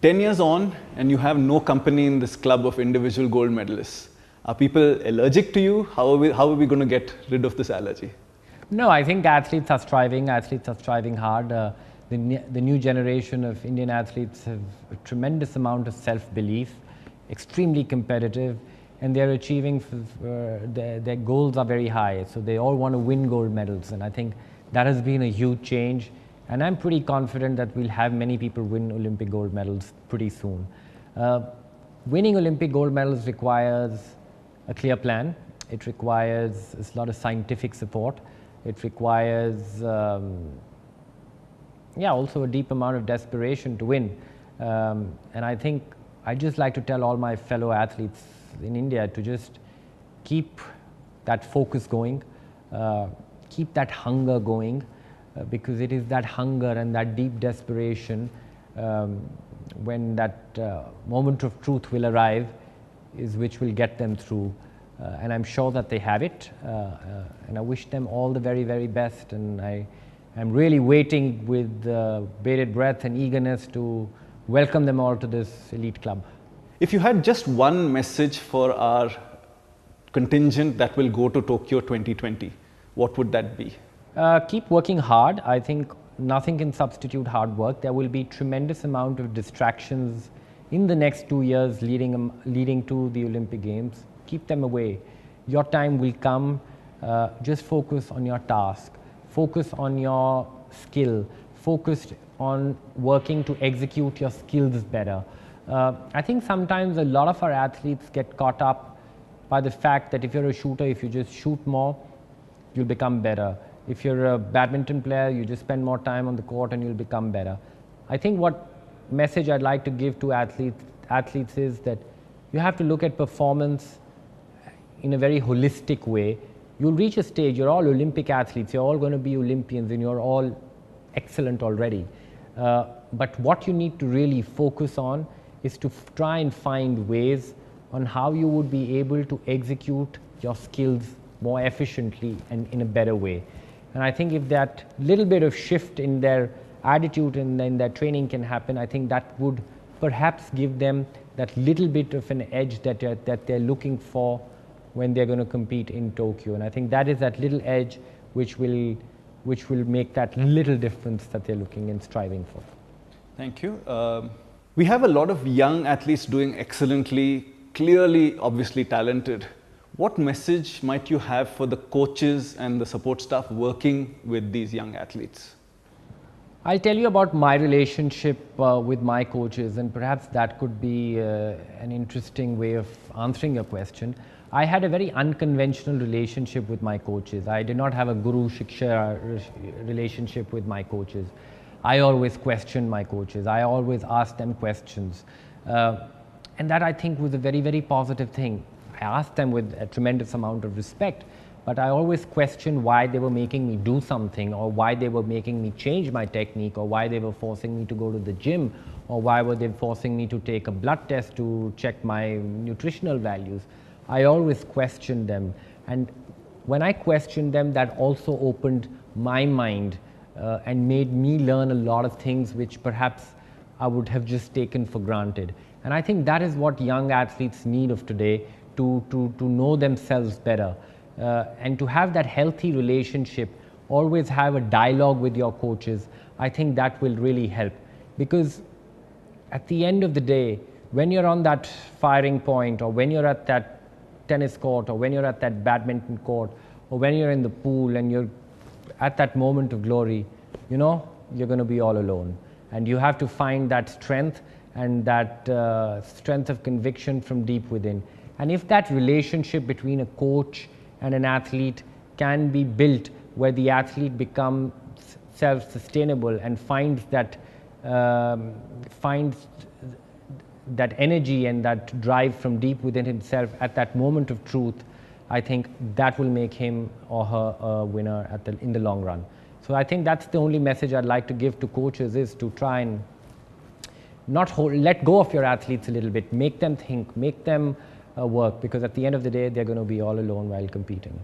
10 years on, and you have no company in this club of individual gold medalists. Are people allergic to you? How are we going to get rid of this allergy? No, I think athletes are striving hard. The new generation of Indian athletes have a tremendous amount of self-belief, extremely competitive, and they're achieving, their goals are very high. So they all want to win gold medals, and I think that has been a huge change. And I'm pretty confident that we'll have many people win Olympic gold medals pretty soon. Winning Olympic gold medals requires a clear plan. It requires a lot of scientific support. It requires, also a deep amount of desperation to win. And I think I'd just like to tell all my fellow athletes in India to just keep that focus going, keep that hunger going, because it is that hunger and that deep desperation when that moment of truth will arrive is which will get them through. And I'm sure that they have it, and I wish them all the very, very best. And I'm really waiting with bated breath and eagerness to welcome them all to this elite club. If you had just one message for our contingent that will go to Tokyo 2020, what would that be? Keep working hard. I think nothing can substitute hard work. There will be tremendous amount of distractions in the next 2 years leading to the Olympic Games. Keep them away. Your time will come. Just focus on your task. Focus on your skill. Focus on working to execute your skills better. I think sometimes a lot of our athletes get caught up by the fact that if you're a shooter, if you just shoot more, you'll become better. If you're a badminton player, you just spend more time on the court and you'll become better. I think what message I'd like to give to athletes is that you have to look at performance in a very holistic way. You'll reach a stage, you're all Olympic athletes, you're all going to be Olympians, and you're all excellent already. But what you need to really focus on is to try and find ways on how you would be able to execute your skills more efficiently and in a better way. And I think if that little bit of shift in their attitude and in their training can happen, I think that would perhaps give them that little bit of an edge that they're looking for when they're going to compete in Tokyo. And I think that is that little edge which will make that little difference that they're looking and striving for. Thank you. We have a lot of young athletes doing excellently, clearly, obviously talented. What message might you have for the coaches and the support staff working with these young athletes? I'll tell you about my relationship with my coaches, and perhaps that could be an interesting way of answering your question. I had a very unconventional relationship with my coaches. I did not have a guru-shiksha relationship with my coaches. I always questioned my coaches. I always asked them questions. And that, I think, was a very, very positive thing. I asked them with a tremendous amount of respect, but I always questioned why they were making me do something, or why they were making me change my technique, or why they were forcing me to go to the gym, or why were they forcing me to take a blood test to check my nutritional values. I always questioned them, and when I questioned them, that also opened my mind and made me learn a lot of things which perhaps I would have just taken for granted. And I think that is what young athletes need of today, to know themselves better and to have that healthy relationship, always have a dialogue with your coaches. I think that will really help, because at the end of the day, when you're on that firing point, or when you're at that tennis court, or when you're at that badminton court, or when you're in the pool and you're at that moment of glory, you know, you're going to be all alone. And you have to find that strength and that strength of conviction from deep within. And if that relationship between a coach and an athlete can be built, where the athlete becomes self-sustainable and finds that energy and that drive from deep within himself at that moment of truth, I think that will make him or her a winner in the long run. So I think that's the only message I'd like to give to coaches, is to try and let go of your athletes a little bit, make them think, make them work, because at the end of the day, they're going to be all alone while competing.